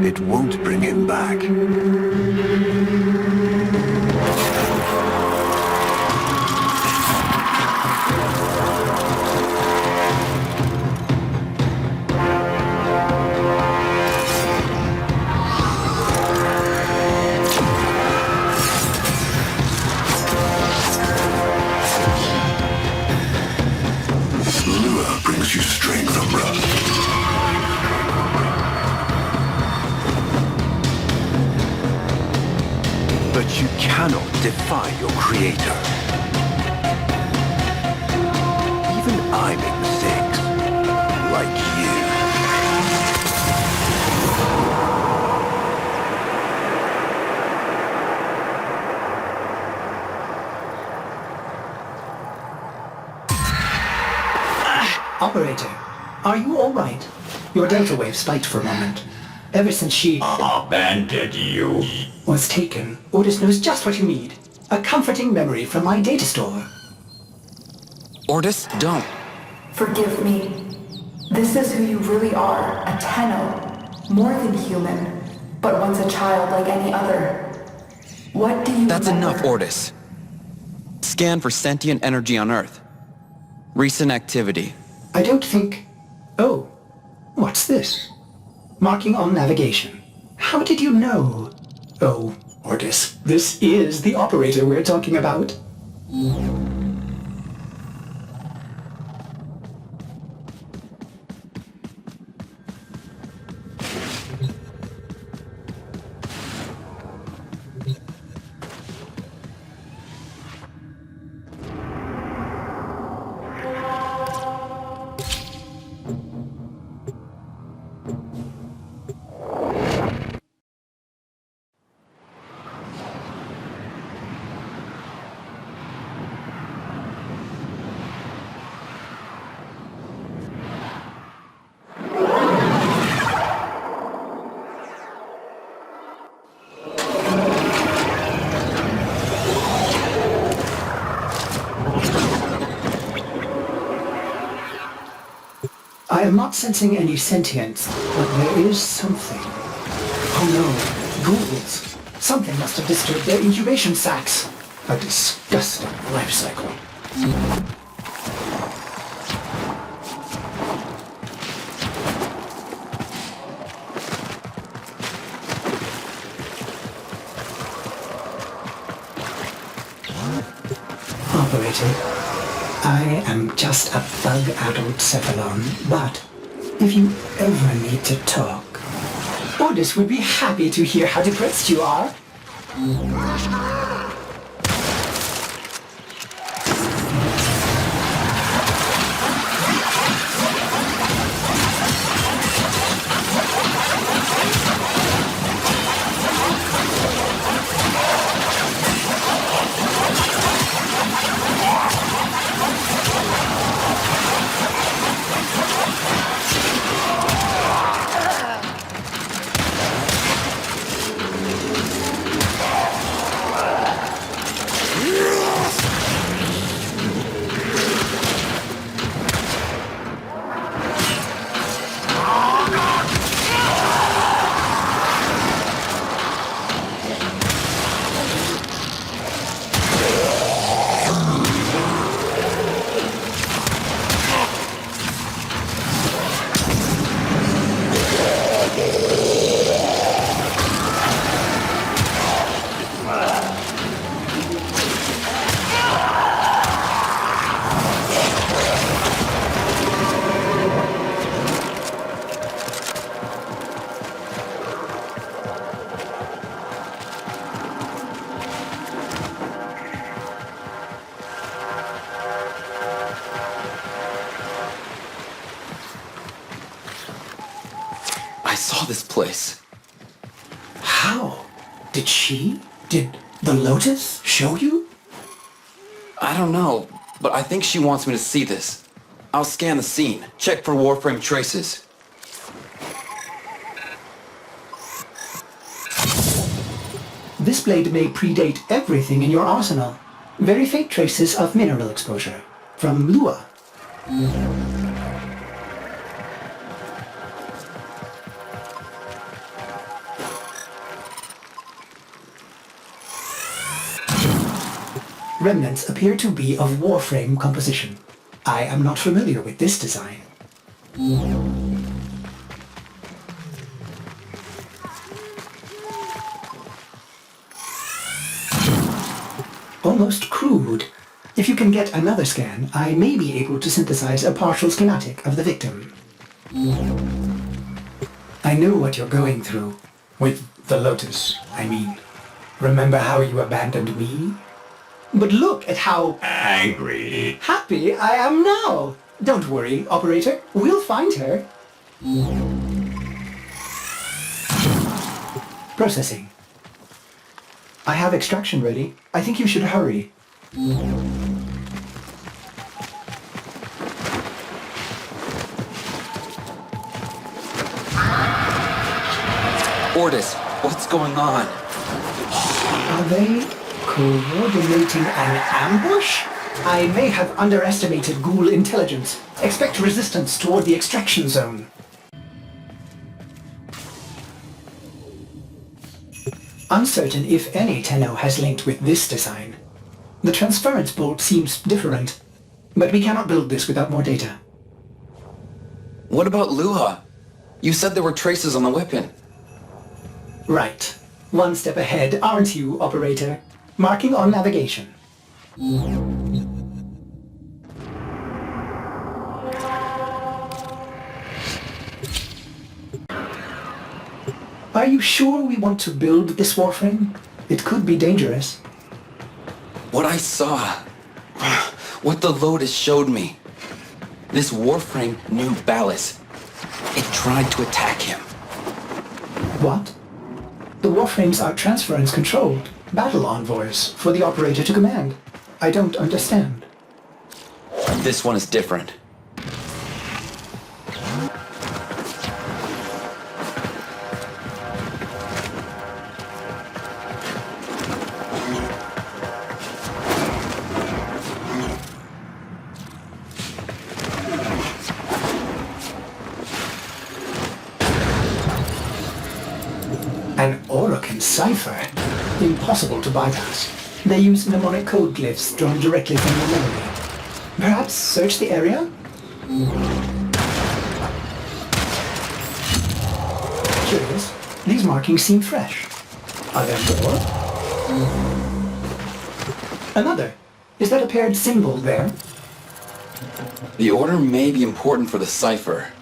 it won't bring him back. Lure brings you strength, Umbra. But you cannot defy your creator. Even I make mistakes, like you. Operator, are you all right? Your delta wave spiked for a moment. Ever since she Abandoned you. was taken, Otis knows just what you need. A comforting memory from my data store. Ortis, don't. Forgive me. This is who you really are, a Tenno. More than human, but once a child like any other. What do you That's remember? enough, Ortis. Scan for sentient energy on Earth. Recent activity. I don't think... Oh, what's this? Marking on navigation. How did you know? Oh, Ortis, this is the operator we're talking about. I am not sensing any sentience, but there is something. Oh no, ghouls. Something must have disturbed their incubation sacs. A disgusting life cycle. Operator, I am just a bug-addled cephalon, but if you ever need to talk, Otis would be happy to hear how depressed you are. I saw this place. How? Did the Lotus show you? I don't know, but I think she wants me to see this. I'll scan the scene, check for Warframe traces. This blade may predate everything in your arsenal. Very faint traces of mineral exposure. From Lua. Remnants appear to be of Warframe composition. I am not familiar with this design. Almost crude. If you can get another scan, I may be able to synthesize a partial schematic of the victim. I know what you're going through. With the Lotus, I mean. Remember how you abandoned me? But look at how Angry. happy I am now! Don't worry, operator. We'll find her. Processing. I have extraction ready. I think you should hurry. Ordis, what's going on? Are they coordinating an ambush? I may have underestimated ghoul intelligence. Expect resistance toward the extraction zone. Uncertain if any Tenno has linked with this design. The transference bolt seems different, but we cannot build this without more data. What about Luha? You said there were traces on the weapon. Right. One step ahead, aren't you, operator? Marking on navigation. Are you sure we want to build this Warframe? It could be dangerous. What I saw, what the Lotus showed me, this Warframe knew Ballas. It tried to attack him. What? The Warframes are transference controlled, battle envoys for the operator to command. I don't understand. This one is different. An Orokin cipher? Impossible to bypass. They use mnemonic code glyphs drawn directly from your memory. Perhaps search the area? Curious. These markings seem fresh. Are there more? Another. Is that a paired symbol there? The order may be important for the cipher.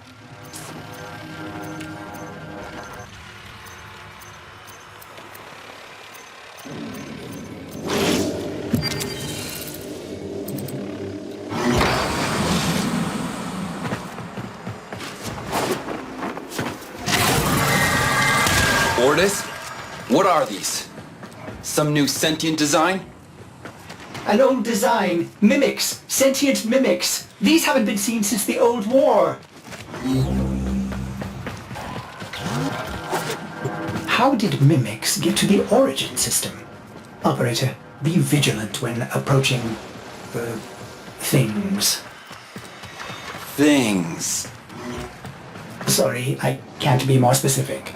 Ordis, what are these? Some new sentient design? An old design. Mimics. Sentient mimics. These haven't been seen since the old war. How did mimics get to the origin system? Operator, be vigilant when approaching... things. Things. Sorry, I can't be more specific.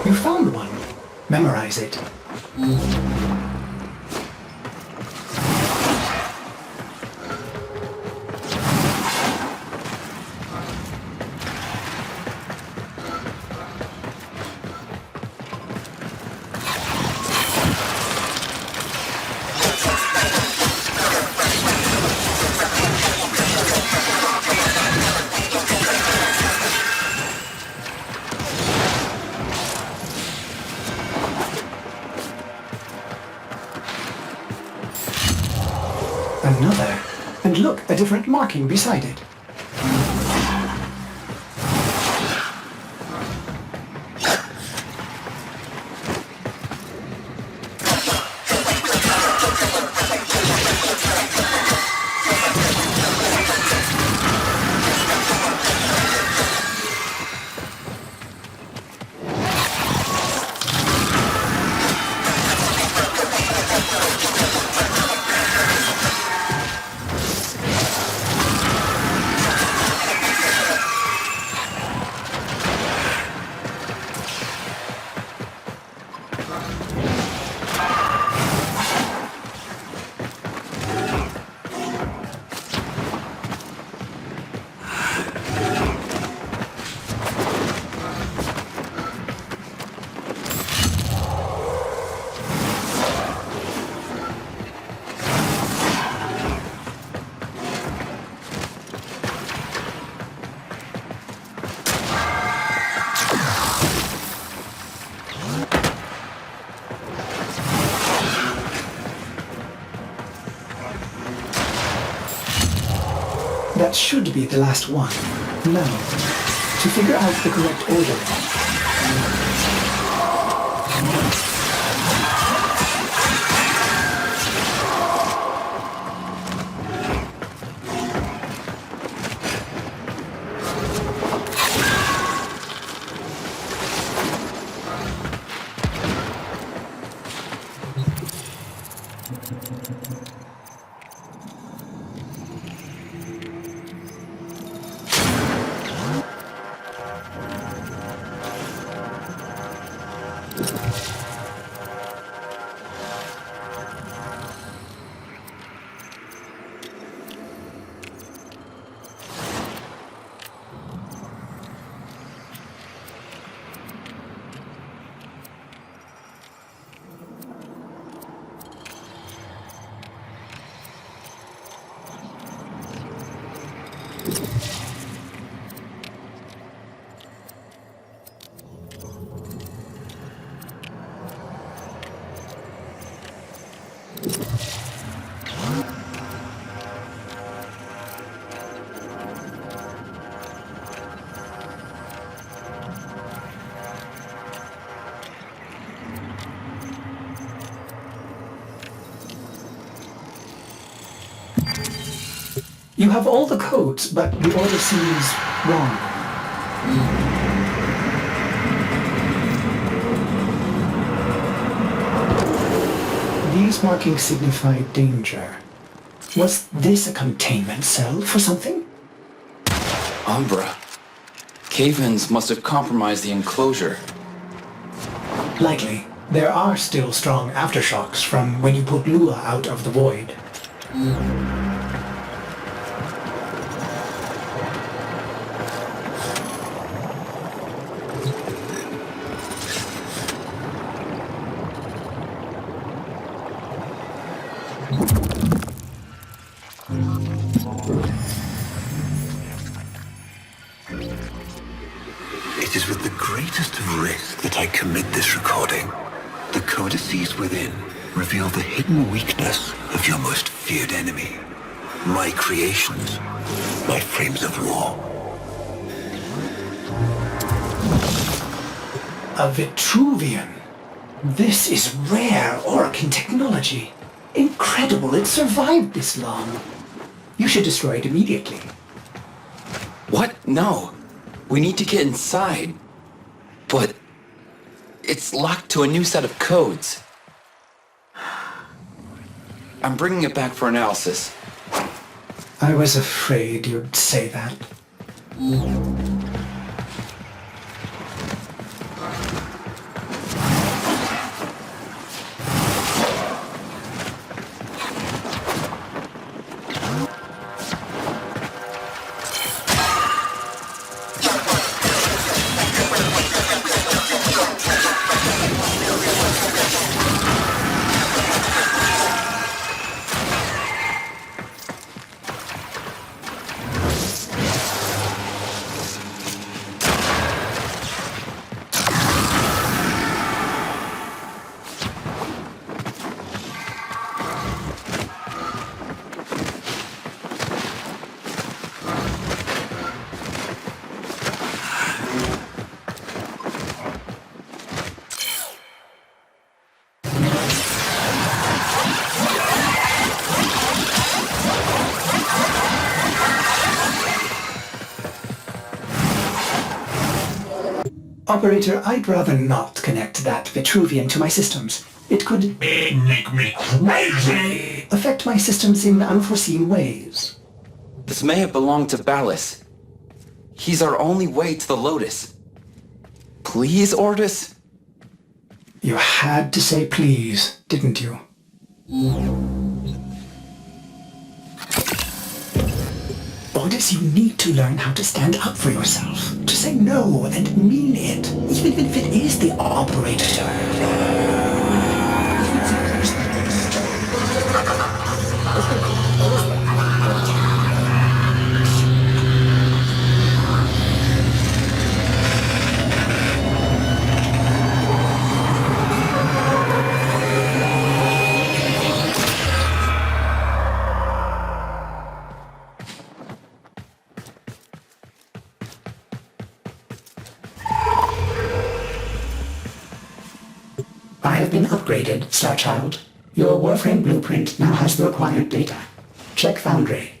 You found one. Memorize it. Another. And look, a different marking beside it. That should be the last one. Now, to figure out the correct order. You have all the codes, but the order seems wrong. These markings signify danger. Was this a containment cell for something? Umbra. Cave-ins must have compromised the enclosure. Likely. There are still strong aftershocks from when you put Lua out of the void. It is with the greatest of risk that I commit this recording. The codices within reveal the hidden weakness of your most feared enemy. My creations, my frames of war. A Vitruvian. This is rare Orkin technology. Incredible it survived this long. You should destroy it immediately. What? No. We need to get inside. But it's locked to a new set of codes. I'm bringing it back for analysis. I was afraid you'd say that. Operator, I'd rather not connect that Vitruvian to my systems. It could Make me crazy! affect my systems in unforeseen ways. This may have belonged to Ballas. He's our only way to the Lotus. Please, Ordis? You had to say please, didn't you? Ordis, you need to learn how to stand up for yourself. To say no and mean it, even if it is the operator. upgraded, Star Child. Your Warframe blueprint now has the required data. Check Foundry.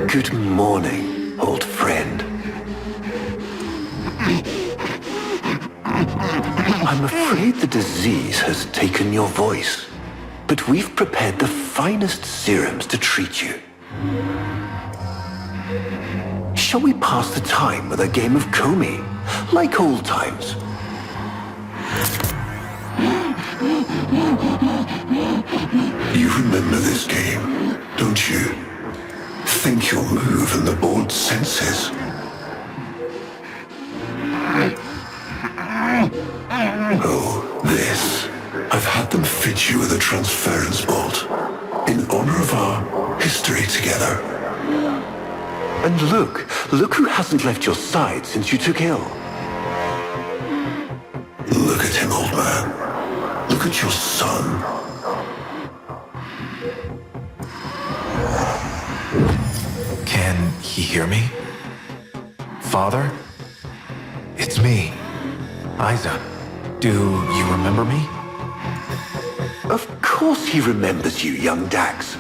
Good morning, old friend. I'm afraid the disease has taken your voice, but we've prepared the finest serums to treat you. Shall we pass the time with a game of Comey, like old times? You remember this game, don't you? Think you'll move and the board senses. Oh, this. I've had them fit you with a transference bolt in honor of our history together. And look who hasn't left your side since you took ill. Look at him, old man. Look at your son. Can he hear me? Father? It's me, Isa. Do you remember me? Of course he remembers you, young Dax.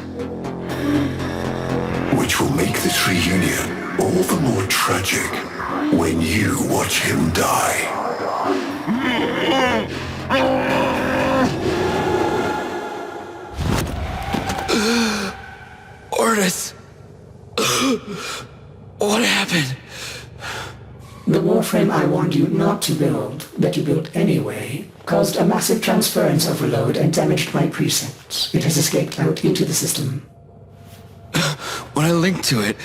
Which will make this reunion all the more tragic when you watch him die. Ordis! What happened? The Warframe I warned you not to build, that you built anyway, caused a massive transference overload and damaged my precepts. It has escaped out into the system. When I linked to it,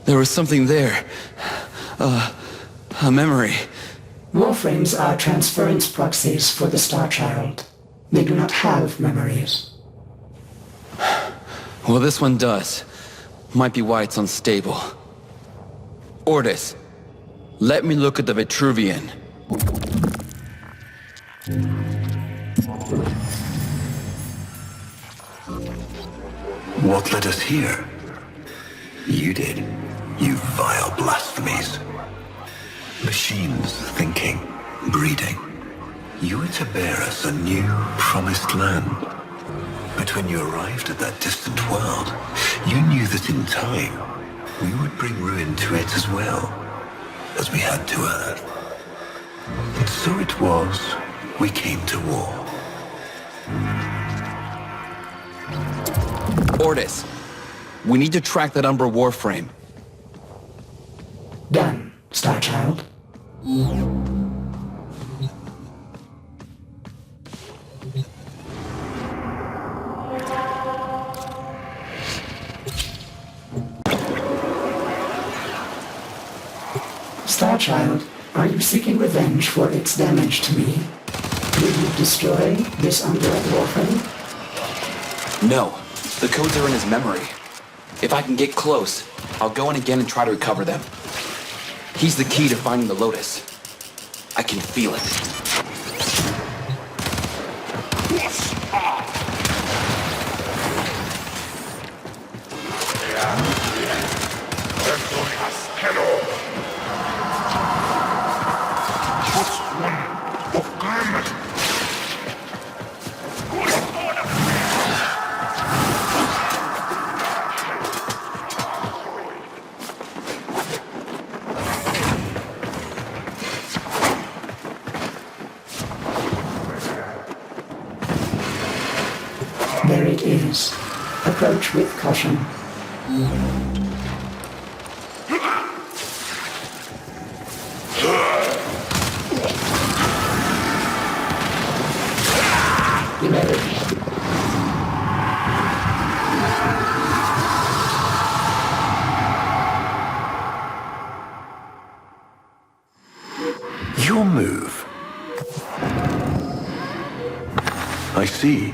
there was something there. A memory. Warframes are transference proxies for the Star Child. They do not have memories. Well, this one does. Might be why it's unstable. Ordis, let me look at the Vitruvian. What led us here? You did, you vile blasphemies. Machines thinking, breeding. You were to bear us a new, promised land. But when you arrived at that distant world, you knew that in time, we would bring ruin to it as well, as we had to Earth. And so it was, we came to war. Ordis, we need to track that Umbra Warframe. Done, Star Child. Star Child, are you seeking revenge for its damage to me? Will you destroy this Umbra Warframe? No, the codes are in his memory. If I can get close, I'll go in again and try to recover them. He's the key to finding the Lotus. I can feel it. There it is. Approach with caution. your move. I see.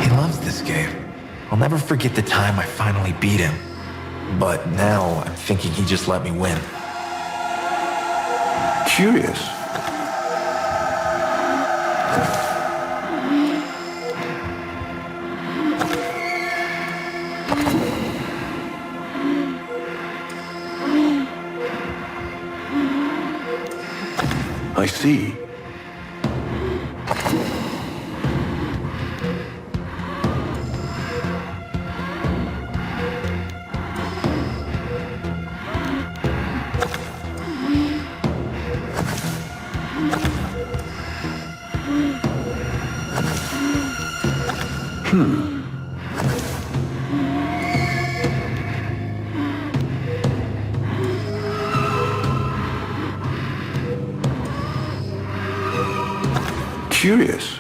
He loves this game. I'll never forget the time I finally beat him. But now I'm thinking he just let me win. Curious. I see. Curious.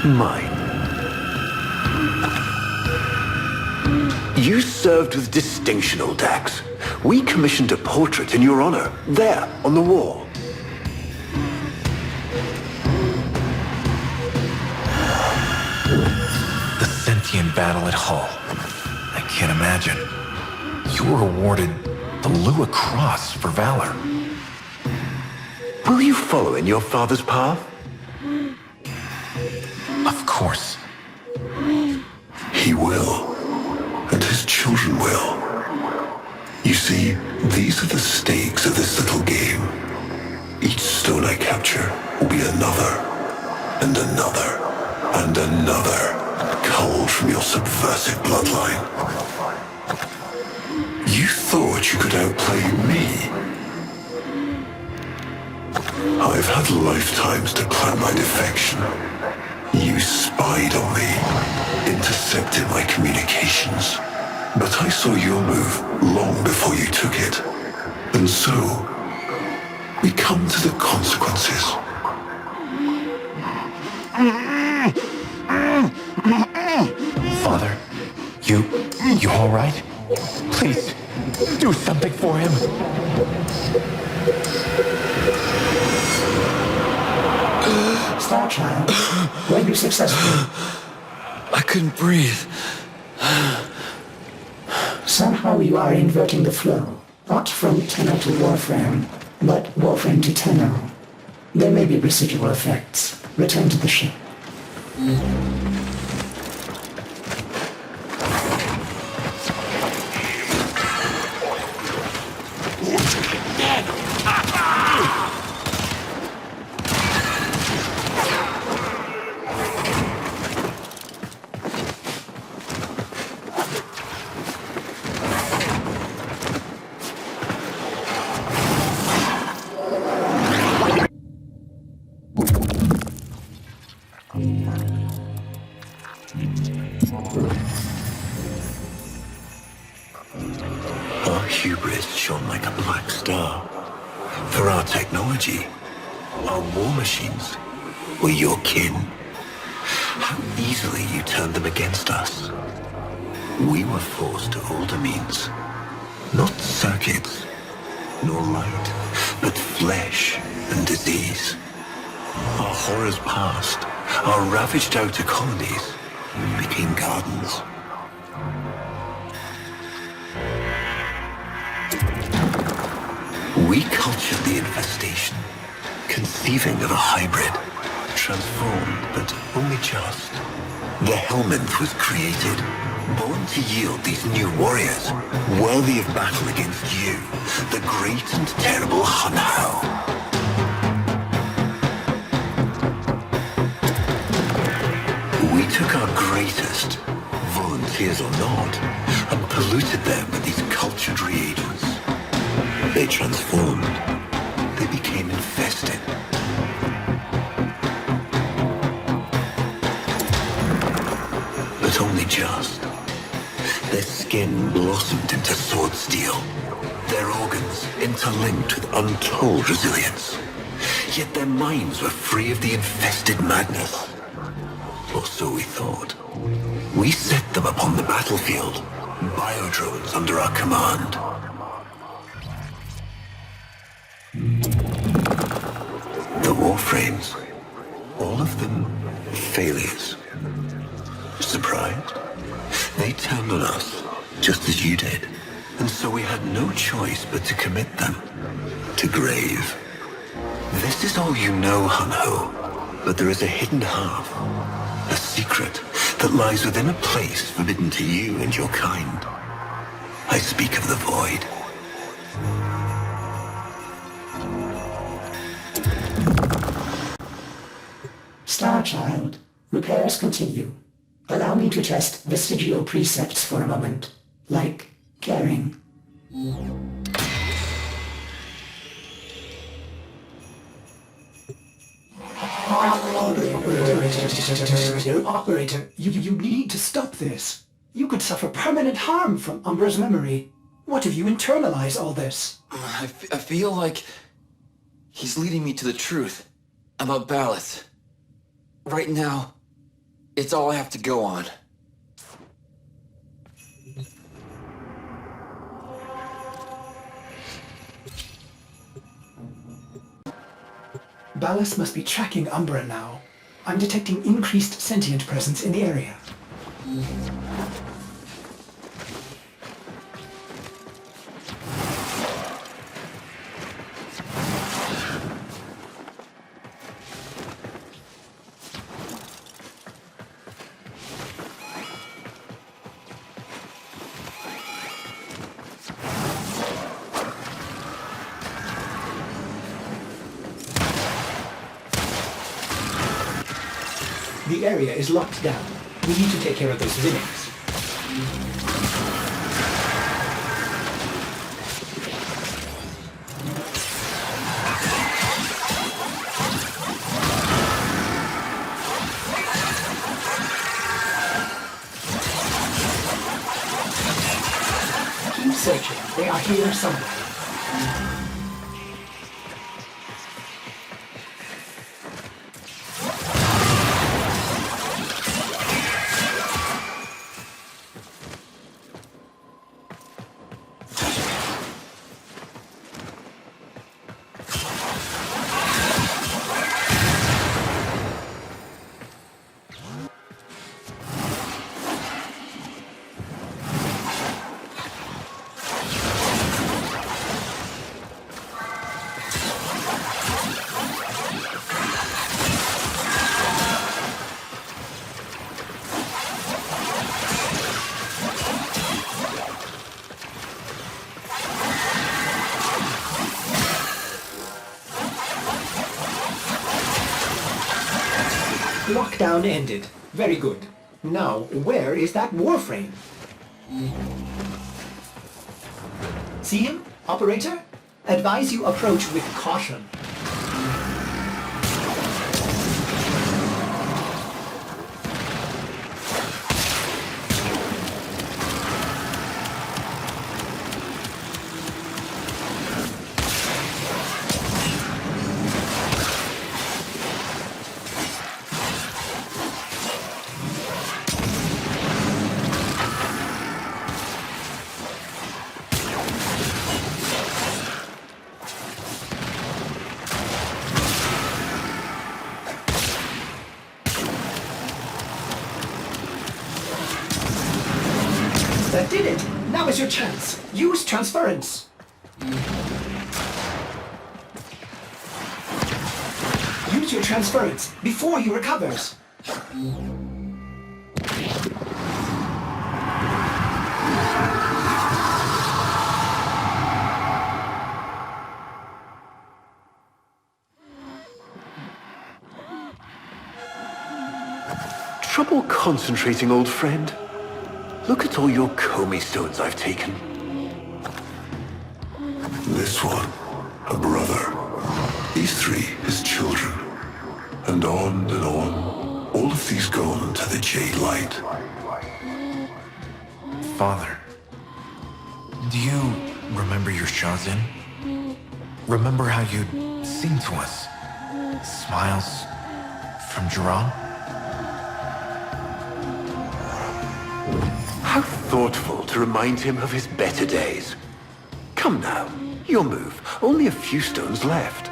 Mine. You served with distinction, old Dax. We commissioned a portrait in your honor, there, on the wall. The sentient battle at Hull. I can't imagine. You were awarded the Lua Cross for valor. Will you follow in your father's path? Of course. He will, and his children will. You see, these are the stakes of this little game. Each stone I capture will be another, and another, and another, culled from your subversive bloodline. You thought you could outplay me? I've had lifetimes to plan my defection. You spied on me, intercepted my communications. But I saw your move long before you took it. And so, we come to the consequences. Father, you all right? Please, do something for him. Star Child, were you successful? I couldn't breathe. Somehow you are inverting the flow. Not from tenor to Warframe, but Warframe to tenor. There may be residual effects. Return to the ship. Our hubris shone like a black star. For our technology, our war machines were your kin. How easily you turned them against us. We were forced to older means. Not circuits, nor light, but flesh and disease. Our horrors passed. Our ravaged outer colonies became gardens. We cultured the infestation, conceiving of a hybrid, transformed, but only just. The Helminth was created, born to yield these new warriors, worthy of battle against you, the great and terrible Hunhow. We took our greatest, volunteers or not, and polluted them with these cultured reagents. They transformed. They became infested. But only just. Their skin skin blossomed into sword steel, their organs interlinked with untold resilience. Yet their minds were free of the infested madness. Or so we thought. We set them upon the battlefield, biodrones under our command. The Warframes, all of them failures. Surprised? They turned on us, just as you did. And so we had no choice but to commit them to grave. This is all you know, Hun-Ho, but there is a hidden half, a secret that lies within a place forbidden to you and your kind. I speak of the void. Starchild, repairs continue. Allow me to test vestigial precepts for a moment, like caring. Operator, you need to stop this. You could suffer permanent harm from Umbra's memory. What if you internalize all this? I feel like he's leading me to the truth about Ballas. Right now, it's all I have to go on. Ballas must be tracking Umbra now. I'm detecting increased sentient presence in the area. The area is locked down. We need to take care of those villains. Keep searching. They are here somewhere. Lockdown ended. Very good. Now, where is that Warframe? See him, operator? Advise you approach with caution. That did it! Now is your chance! Use transference! Use your transference before he recovers! Trouble concentrating, old friend? Look at all your Comey stones I've taken. This one, a brother. These three, his children. And on and on. All of these gone to the Jade Light. Father, Do you remember your Shazin? Remember how you'd sing to us? Smiles from Jerome? How thoughtful to remind him of his better days. Come now, your move. Only a few stones left.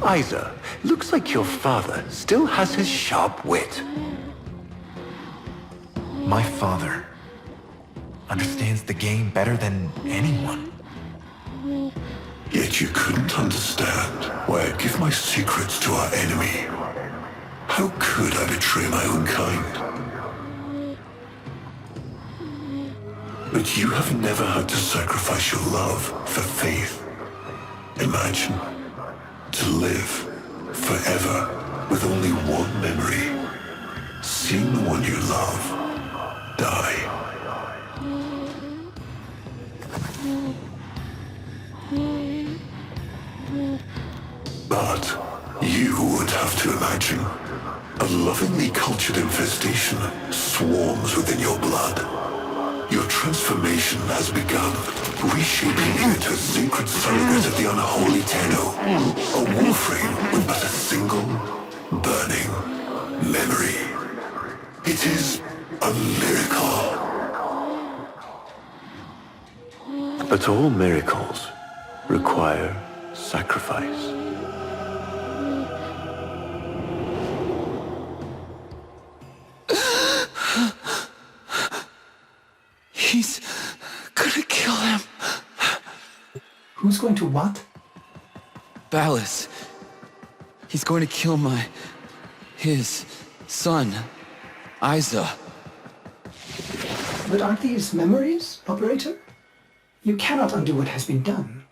Isa, looks like your father still has his sharp wit. My father understands the game better than anyone. Yet you couldn't understand why I'd give my secrets to our enemy. How could I betray my own kind? But you have never had to sacrifice your love for faith. Imagine to live forever with only one memory. Seeing the one you love die. But you would have to imagine a lovingly cultured infestation swarms within your blood. Your transformation has begun, reshaping you into a sacred surrogate of the unholy Tenno. A Warframe with but a single, burning memory. It is a miracle. But all miracles require sacrifice. He's gonna kill him. Who's going to what? Ballas. He's going to kill his son, Isa. But aren't these memories, Operator? You cannot undo what has been done.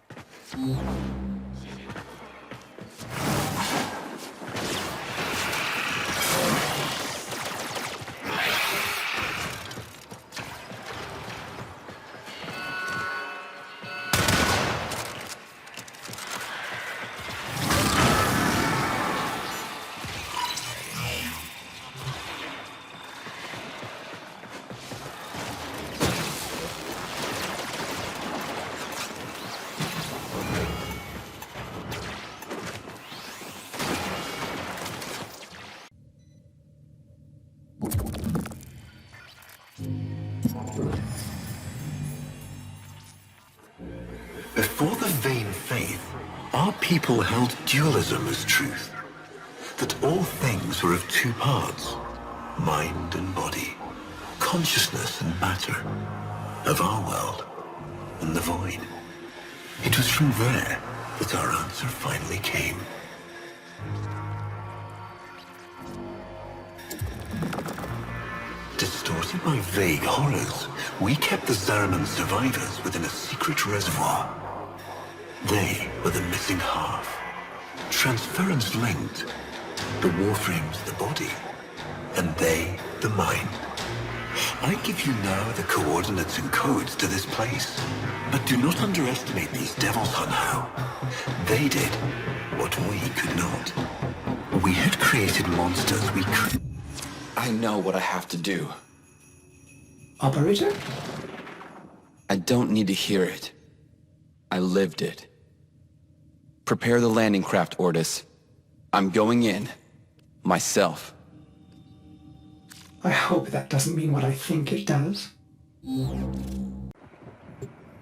Before the vain faith, our people held dualism as truth. That all things were of two parts, mind and body, consciousness and matter, of our world and the void. It was from there that our answer finally came. Distorted by vague horrors, we kept the Zariman survivors within a secret reservoir. They were the missing half. Transference linked. The Warframe's the body, and they the mind. I give you now the coordinates and codes to this place, but do not underestimate these devils on how. They did what we could not. We had created monsters we could. I know what I have to do. Operator? I don't need to hear it. I lived it. Prepare the landing craft, Ordis. I'm going in. Myself. I hope that doesn't mean what I think it does.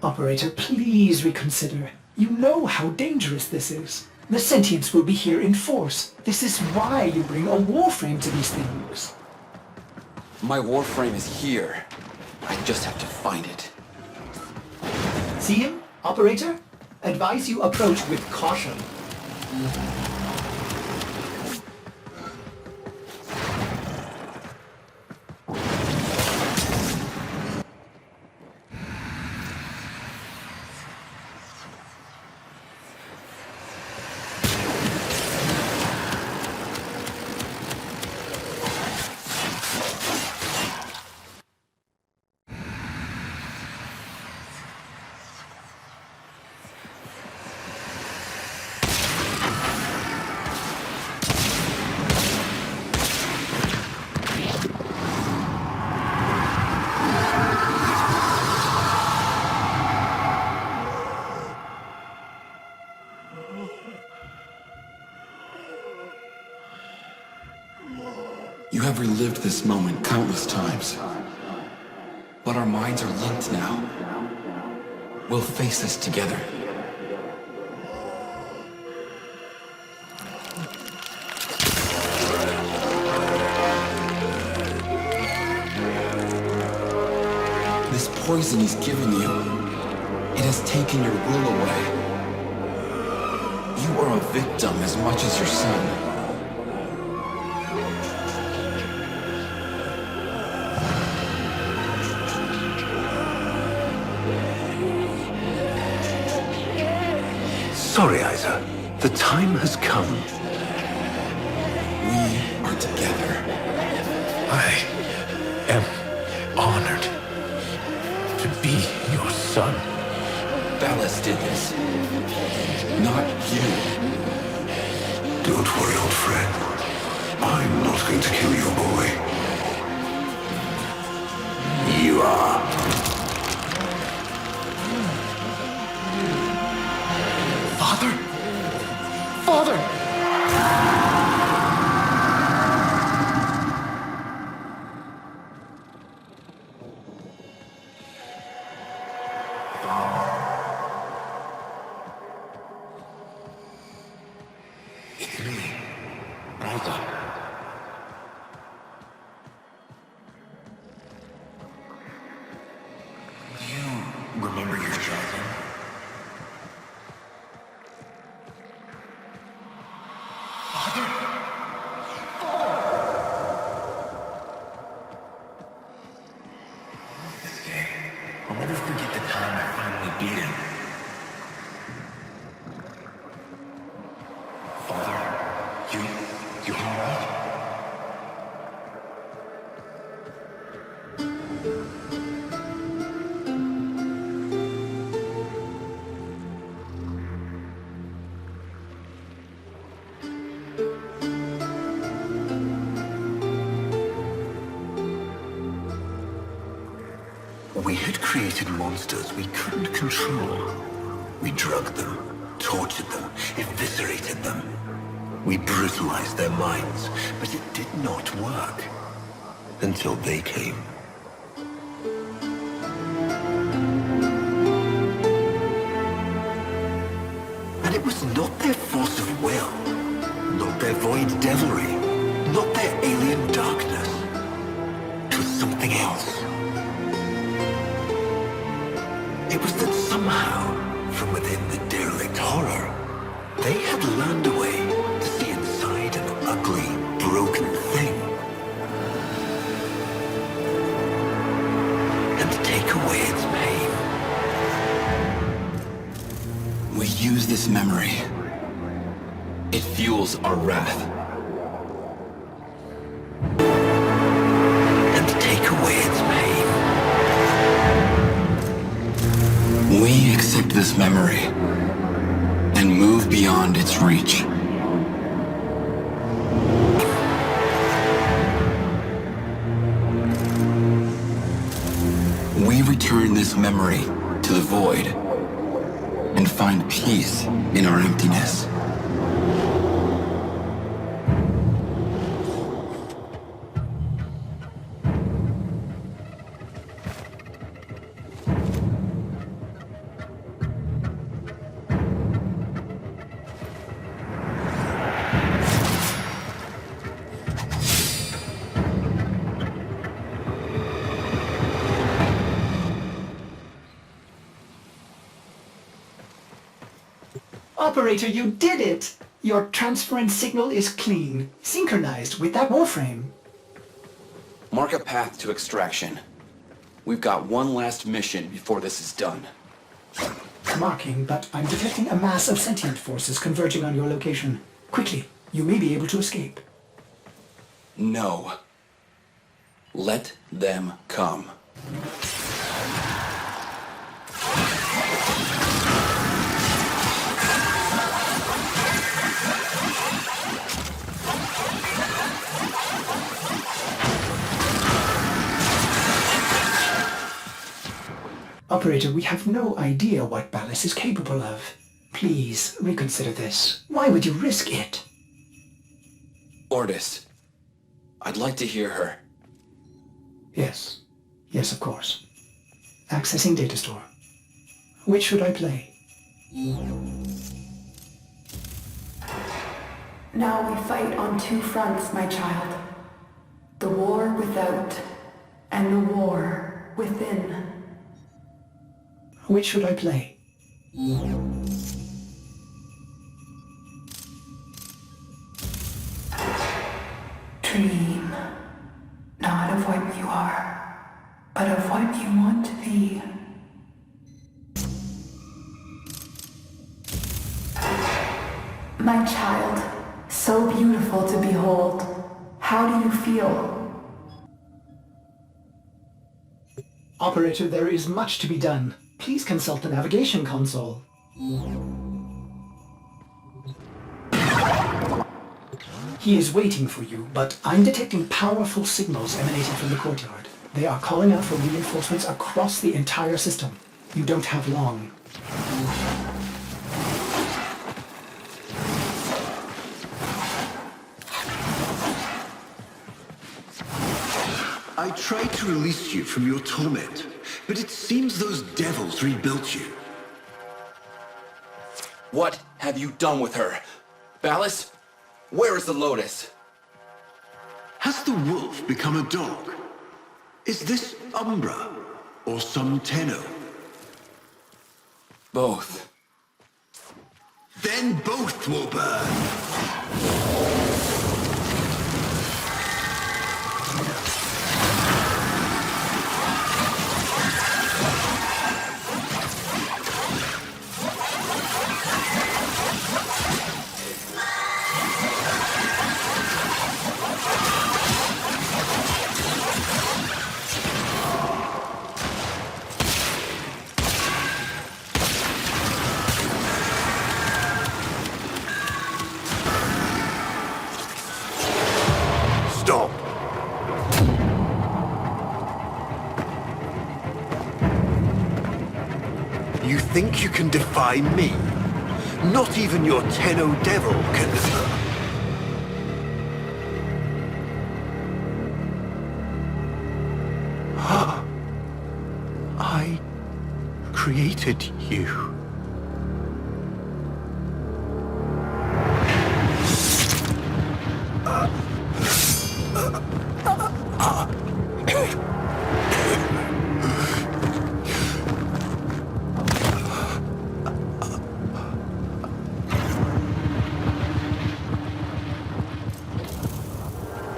Operator, please reconsider. You know how dangerous this is. The sentients will be here in force. This is why you bring a Warframe to these things. My Warframe is here. I just have to find it. See him, Operator? Advise you approach with caution. I've relived this moment countless times. But our minds are linked now. We'll face this together. This poison he's given you, it has taken your will away. You are a victim as much as your son. Sorry, Isa. The time has come. We are together. I am honored to be your son. Ballas did this. Not you. Don't worry, old friend. I'm not going to kill your boy. You are. Father? Father! It's me, Ralda. Do you remember your childhood? I'll never forget the time I finally beat him. Father, you alright? We had created monsters we couldn't control. We drugged them, tortured them, eviscerated them. We brutalized their minds, but it did not work. Until they came. And it was not their force of will, not their void devilry, not their alien darkness. It was something else. It was that somehow, from within the derelict horror, they had learned a way to see inside an ugly, broken thing. And to take away its pain. We use this memory. It fuels our wrath. And to take away its pain. We accept this memory and move beyond its reach. We return this memory to the void and find peace in our emptiness. Operator, you did it! Your transference signal is clean, synchronized with that Warframe. Mark a path to extraction. We've got one last mission before this is done. Marking, but I'm detecting a mass of sentient forces converging on your location. Quickly, you may be able to escape. No. Let them come. Operator, we have no idea what Ballas is capable of. Please, reconsider this. Why would you risk it? Ordis, I'd like to hear her. Yes. Yes, of course. Accessing data store. Which should I play? Now we fight on two fronts, my child. The war without, and the war within. Which should I play? Dream, not of what you are, but of what you want to be. My child, so beautiful to behold. How do you feel? Operator, there is much to be done. Please consult the navigation console. He is waiting for you, but I'm detecting powerful signals emanating from the courtyard. They are calling out for reinforcements across the entire system. You don't have long. I tried to release you from your torment, but it seems those devils rebuilt you. What have you done with her? Ballas, where is the Lotus? Has the wolf become a dog? Is this Umbra or some Tenno? Both. Then both will burn. Stop! You think you can defy me? Not even your Tenno devil can. I created you.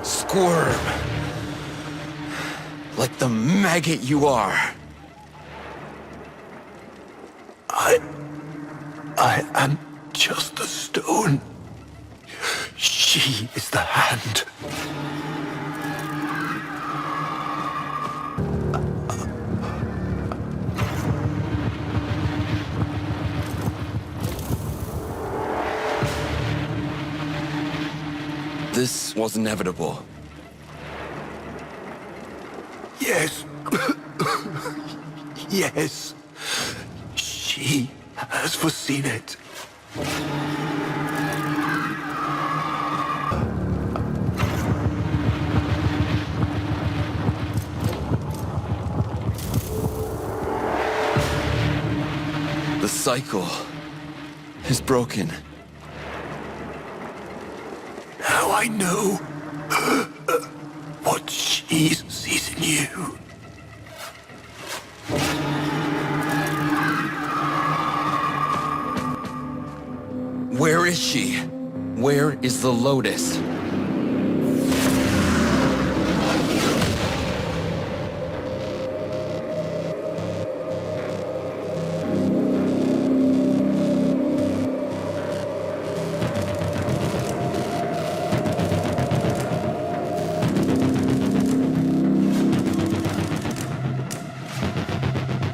Squirm. Like the maggot you are. I am just the stone. She is the hand. This was inevitable. Yes. Yes. She has foreseen it. The cycle is broken. Now I know what she sees in you. Where is she? Where is the Lotus?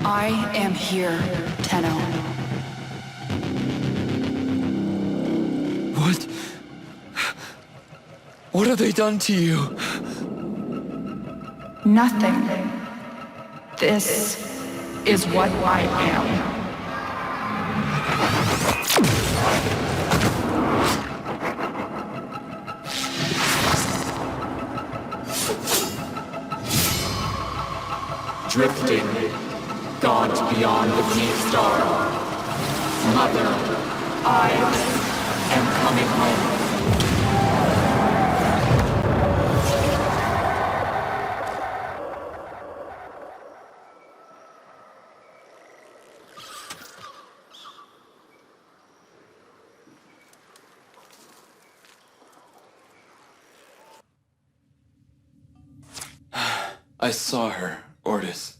I am here, Tenno. What have they done to you? Nothing. This is what I am. drifting, gaunt beyond the deep star. Mother, I am coming home. I saw her, Ortis.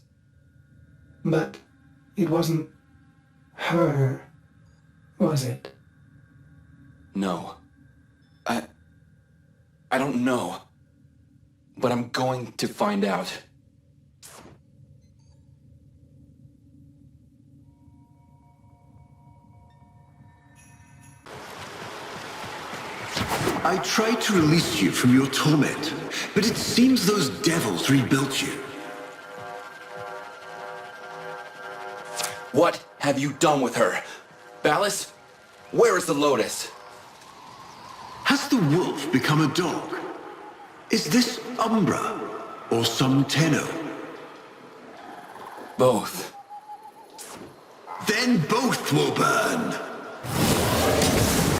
But it wasn't her, was it? No. I don't know. But I'm going to find out. I tried to release you from your torment, but it seems those devils rebuilt you. What have you done with her? Ballas? Where is the Lotus? Has the wolf become a dog? Is this Umbra or some Tenno? Both. Then both will burn!